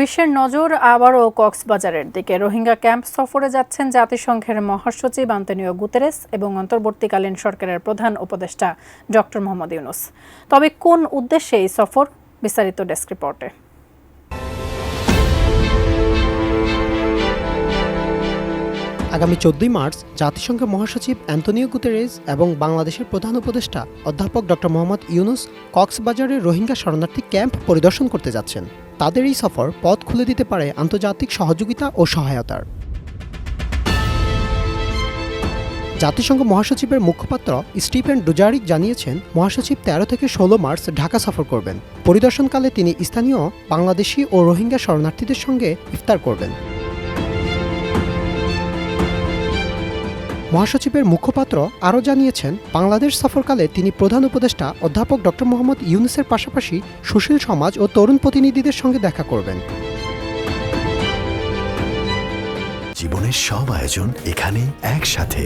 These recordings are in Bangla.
বিশ্বের নজর আবারও কক্সবাজারের দিকে। রোহিঙ্গা ক্যাম্প সফরে যাচ্ছেন জাতিসংঘের মহাসচিব আন্তোনিও গুতেরেস এবং অন্তর্বর্তীকালীন সরকারের প্রধান উপদেষ্টা ডক্টর মোহাম্মদ ইউনূস। তবে কোন উদ্দেশ্যে এই সফর, বিস্তারিত ডেস্ক রিপোর্টে। আগামী 14 মার্চ জাতিসংঘের মহাসচিব আন্তোনিও গুতেরেস এবং বাংলাদেশের প্রধান উপদেষ্টা অধ্যাপক ডক্টর মোহাম্মদ ইউনূস কক্সবাজারের রোহিঙ্গা শরণার্থী ক্যাম্প পরিদর্শন করতে যাচ্ছেন। তাদের এই সফর পথ খুলে দিতে পারে আন্তর্জাতিক সহযোগিতা ও সহায়তার। জাতিসংঘ মহাসচিবের মুখপাত্র স্টিফেন ডুজারিক জানিয়েছেন, মহাসচিব 13 থেকে 16 মার্চ ঢাকা সফর করবেন। পরিদর্শনকালে তিনি স্থানীয় বাংলাদেশি ও রোহিঙ্গা শরণার্থীদের সঙ্গে ইফতার করবেন। মহাসচিবের মুখপাত্র আরও জানিয়েছেন, বাংলাদেশ সফরকালে তিনি প্রধান উপদেষ্টা অধ্যাপক ডক্টর মোহাম্মদ ইউনূসের পাশাপাশি সুশীল সমাজ ও তরুণ প্রতিনিধিদের সঙ্গে দেখা করবেন। জীবনের সব আয়োজন এখানে একসাথে।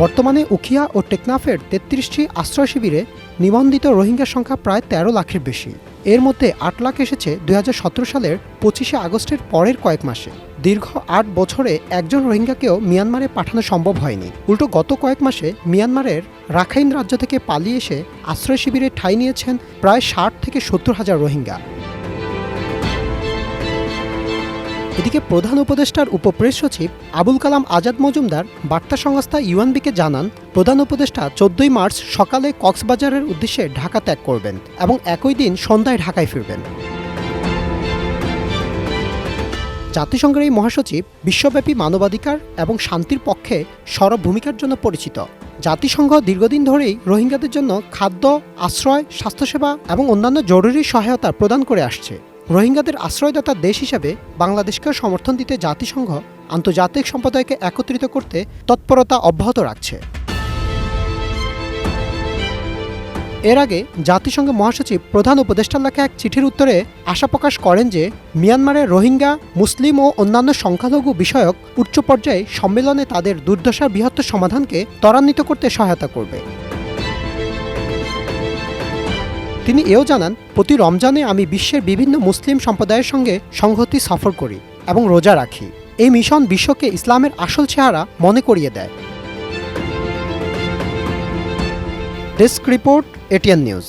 বর্তমানে উখিয়া ও টেকনাফের 33টি আশ্রয় শিবিরে নিবন্ধিত রোহিঙ্গার সংখ্যা প্রায় 13 লাখের বেশি। এর মধ্যে 8 লাখ এসেছে 2017 সালের 25 আগস্টের পরের কয়েক মাসে। দীর্ঘ 8 বছরে একজন রোহিঙ্গাকেও মিয়ানমারে পাঠানো সম্ভব হয়নি। উল্টো গত কয়েক মাসে মিয়ানমারের রাখাইন রাজ্য থেকে পালিয়ে এসে আশ্রয় শিবিরে ঠাঁই নিয়েছেন প্রায় 60 থেকে 70 হাজার রোহিঙ্গা। এদিকে প্রধান উপদেষ্টার উপপ্রেস সচিব আবুল কালাম আজাদ মজুমদার বার্তা সংস্থা ইউএনবিকে জানান, প্রধান উপদেষ্টা 14 মার্চ সকালে কক্সবাজারের উদ্দেশ্যে ঢাকা ত্যাগ করবেন এবং একই দিন সন্ধ্যায় ঢাকায় ফিরবেন। জাতিসংঘের এই মহাসচিব বিশ্বব্যাপী মানবাধিকার এবং শান্তির পক্ষে সরব ভূমিকার জন্য পরিচিত। জাতিসংঘ দীর্ঘদিন ধরেই রোহিঙ্গাদের জন্য খাদ্য, আশ্রয়, স্বাস্থ্যসেবা এবং অন্যান্য জরুরি সহায়তা প্রদান করে আসছে। রোহিঙ্গাদের আশ্রয়দাতা দেশ হিসেবে বাংলাদেশকেও সমর্থন দিতে জাতিসংঘ আন্তর্জাতিক সম্প্রদায়কে একত্রিত করতে তৎপরতা অব্যাহত রাখছে। এর আগে জাতিসংঘ মহাসচিব প্রধান উপদেষ্টার লেখা এক চিঠির উত্তরে আশা প্রকাশ করেন যে, মিয়ানমারের রোহিঙ্গা, মুসলিম ও অন্যান্য সংখ্যালঘু বিষয়ক উচ্চ পর্যায়ে সম্মেলনে তাদের দুর্দশার বৃহত্তর সমাধানকে ত্বরান্বিত করতে সহায়তা করবে। তিনি এও জানান, প্রতি রমজানে আমি বিশ্বের বিভিন্ন মুসলিম সম্প্রদায়ের সঙ্গে সংহতি সফর করি এবং রোজা রাখি। এই মিশন বিশ্বকে ইসলামের আসল চেহারা মনে করিয়ে দেয়। Desk report, ATN news.